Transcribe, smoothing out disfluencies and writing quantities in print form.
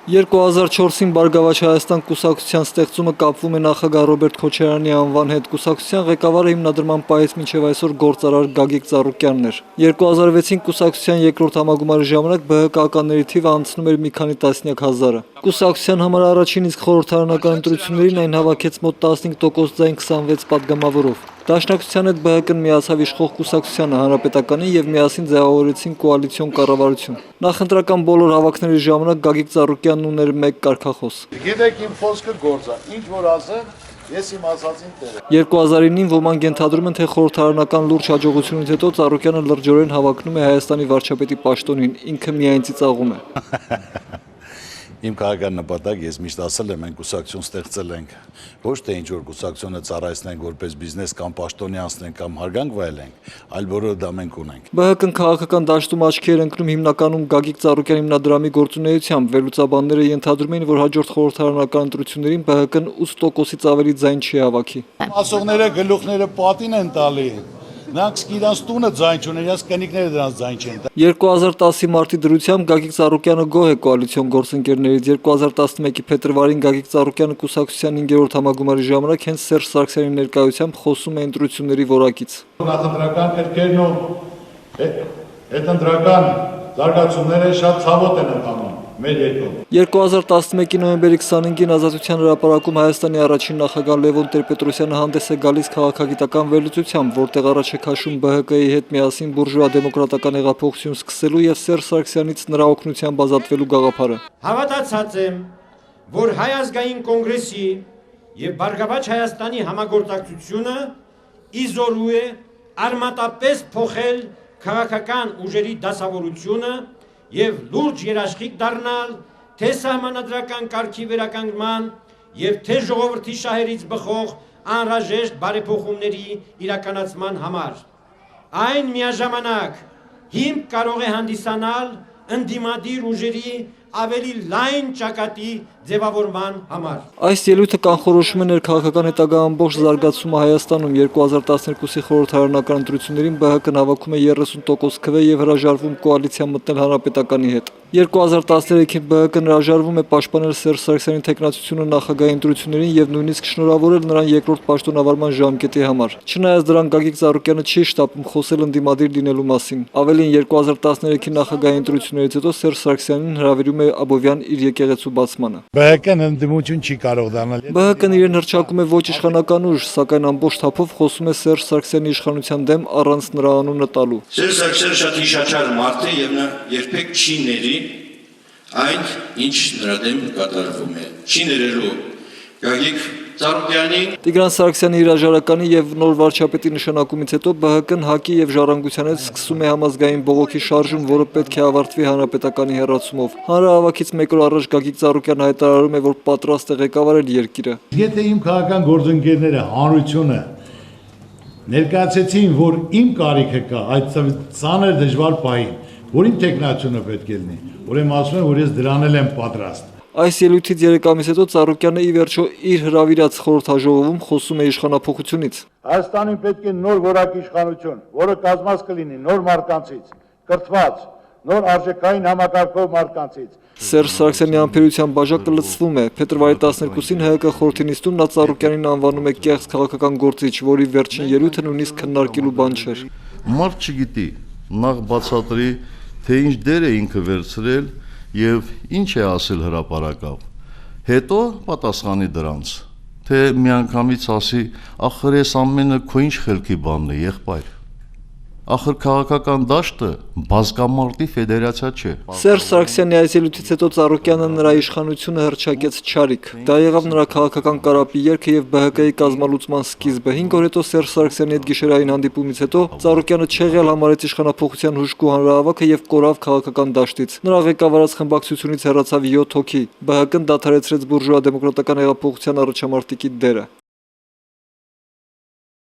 2004-ին Բարգավաճ Հայաստան կուսակցության ստեղծումը կապվում է նախագահ Ռոբերտ Քոչարյանի անվան հետ, կուսակցության ղեկավարը հիմնադրման պահից մինչև այսօր գործարար Գագիկ Ծառուկյանն էր։ 2006-ին կուսակցության երկրորդ համագումարի ժամանակ ԲՀԿ-ականների թիվը անցնում էր մի քանի տասնյակ հազարը։ Կուսակցության համար առաջին իսկ խորհրդարանական ընտրություններին այն հավաքեց մոտ 15% ձայն 26 падգամավորով։ Դաշնակցության հետ ԲՀԿ-ն միացավ իշխող կուսակցությանը, Հանրապետականին եւ միասին ձևավորեցին կոալիցիոն կառավարություն։ Նախընտրական բոլոր հավաքների ժամանակ Գագիկ Ծառուկյանն ուներ մեկ կարգախոս։ Գիտեք իմ խոսքը գործա, ինչ որ ասեմ, ես իմ ասածին տեր եմ։ 2009-ին ոմանք ենթադրում են, թե խորհրդարանական լուրջ հաջողությունից հետո Ծառուկյանը լրջորեն հավակնում է Հայաստանի վարչապետի պաշտոնին, ինքը միայն ծիծաղում է։ Իմ քաղաքական նպատակ ես միշտ ասել եմ, մենք կուսակցություն ստեղծել ենք, ոչ թե ինչ որ կուսակցությունը ծառայեցնենք որպես բիզնես կամ պաշտոնի անցնենք կամ հարգանք վայելենք, այլ բոլորը դա մենք ունենք։ ԲՀԿ-ն քաղաքական դաշտում աչքի էր ընկնում հիմնականում Գագիկ Ծառուկյանի հիմնադրամի գործունեությամբ, վերլուծաբանները ենթադրում էին, որ հաջորդ խորհրդարանական ընտրություններին ԲՀԿ-ն 8%-ից ավելի ձայն չի հավաքի։ Ասողները գլուխները պատին են տալի։ Նրանք իրանց տունը ձայն չունեն, իրաց կնիկները դրանց ձայն չեն տա։ 2010-ի մարտի դրությամբ Գագիկ Ծառուկյանը գոհ է կոալիցիոն գործընկերներից։ 2011-ի փետրվարին Գագիկ Ծառուկյանը կուսակցության 5-րդ համագումարի ժամանակ հենց Սերժ Սարգսյանի ներկայությամբ խոսում է ընտրությունների որակից։ Նախընտրական քրքերն ու հետընտրական զարգացումները շատ ցավոտ են ընթանում մեր երկրում։ 2011-ի նոյեմբերի 25-ին Ազատության հրապարակում Հայաստանի առաջին նախագահ Լևոն Տեր-Պետրոսյանը հանդես է գալիս քաղաքագիտական վերլուծությամբ, որտեղ առաջ է քաշում ԲՀԿ-ի հետ միասին բուրժուա դեմոկրատական հեղափոխություն սկսելու եւ Սերժ Սարգսյանից նրա օգնությամբ ազատվելու գաղափարը։ Հավատացած եմ, որ Հայ ազգային կոնգրեսի եւ Բարգավաճ Հայաստանի համագործակցությունը իզորու է արմատապես փոխել քաղաքական ուժերի դասավորությունը եւ լուրջ երաշխիք դառնալ թե սահմանադրական կարգի վերականգնման եւ թե ժողովրդի շահերից բխող անհրաժեշտ բարեփոխումների իրականացման համար։ Այն միաժամանակ հիմք կարող է հանդիսանալ ընդդիմադիր ուժերի ավելի լայն ճակատի ձևավորման համար։ Այս ելույթը կանխորոշում է ներքաղաքական հետագա ամբողջ զարգացումը Հայաստանում։ 2012-ի խորհրդարանական ընտրություններին ԲՀԿ-ն հավաքում է 30% քվե եւ հրաժարվում կոալիցիա մտնել Հանրապետականի հետ։ 2013-ին ԲՀԿ-ն հրաժարվում է պաշտպանել Սերժ Սարգսյանի տեխնացությունը նախագահի ընտրություններին եւ նույնիսկ շնորհավորել նրան երկրորդ պաշտոնավարման ժամկետի համար։ Չնայած դրան Գագիկ Ծառուկյանը չի շտապում խոսել ընդդիմադիր լինելու մասին։ Ավելին 2013-ի նախագահի ընտրություններից հետո Սերժ Սարգսյանին հրավիրում է Աբովյան իր եկեղեցու բացմանը։ ԲՀԿ-ն ընդդիմություն չի կարող դառնալ։ ԲՀԿ-ն իրեն հռչակում է ոչ իշխանական ուժ, սակայն ամբողջ թափով խոսում է Սերժ Սարգսյանի իշխանության դեմ առանց նրա անունը տալու։ Սերժ Սարգսյանը շատ հիշաչար մարդ է եւ նա երբեք չի ների այն, ինչ նրա դեմ կատարվում է։ Չի ներելու Գագիկ Ծառուկյանին։ Տիգրան Սարգսյանի հրաժարականի եւ նոր վարչապետի նշանակումից հետո ԲՀԿ-ն ՀԱԿ-ի եւ Ժառանգության հետ սկսում է համազգային բողոքի շարժում, որը պետք է ավարտվի Հանրապետականի հեռացումով։ Հանրահավաքից մեկ օր առաջ Գագիկ Ծառուկյանը հայտարարում է, որ պատրաստ է ղեկավարել երկիրը։ Եթե իմ քաղաքական գործընկերները հանրությունը ներկայացեցին, որ իմ կարիքը կա այդ ծանր դժվար պահին, որ իմ տեխնացիոնը պետք է լինի, ուրեմն ասում եմ, որ ես դրան եմ պատրաստ։ Այս ելույթից 3 ամիս հետո Ծառուկյանը ի վերջո իր հրավիրած խորհրդաժողովում խոսում է իշխանափոխությունից։ Հայաստանին պետք է նոր որակի իշխանություն, որը կազմած կլինի նոր մարկանցից, կրթված, նոր արժեքային համակարգով մարկանցից։ Սերժ Սարգսյանի ամբերության բաժակը լցվում է։ Փետրվարի 12-ին ՀՀԿ խորհրդի նիստում նա Ծառուկյանին անվանում է կեղծ քաղաքական գործիչ, որի վերջին ելույթը նույնիսկ քննարկելու բան չէր։ Մարդ չգիտի, նախ բացատրի, թե ինչ դեր է ինքը վերցրել եւ ինչ է ասել հրապարակավ, հետո պատասխանի դրանց, թե միանգամից ասի, ախր ես ամենը քո ինչ խելքի բանն է, եղբայր, ախր քաղաքական դաշտը բազմամարտի ֆեդերացիա չէ։ Սերժ Սարգսյանի այս ելույթից հետո Ծառուկյանը նրա իշխանությունը հռչակեց չարիք։ Դա եղավ նրա քաղաքական կարապի երգը եւ ԲՀԿ-ի կազմալուծման սկիզբը։ 5 օր հետո Սերժ Սարգսյանի հետ գիշերային հանդիպումից հետո Ծառուկյանը չեղյալ համարեց իշխանափոխության հուժկու հանրահավաքը եւ կորավ քաղաքական դաշտից։ Նրա ղեկավարած խմբակցությունից հեռացավ 7 հոգի։ ԲՀԿ-ն դադարեցրեց բուրժուա դեմոկրատական հեղափոխության առաջամարտիկի դերը։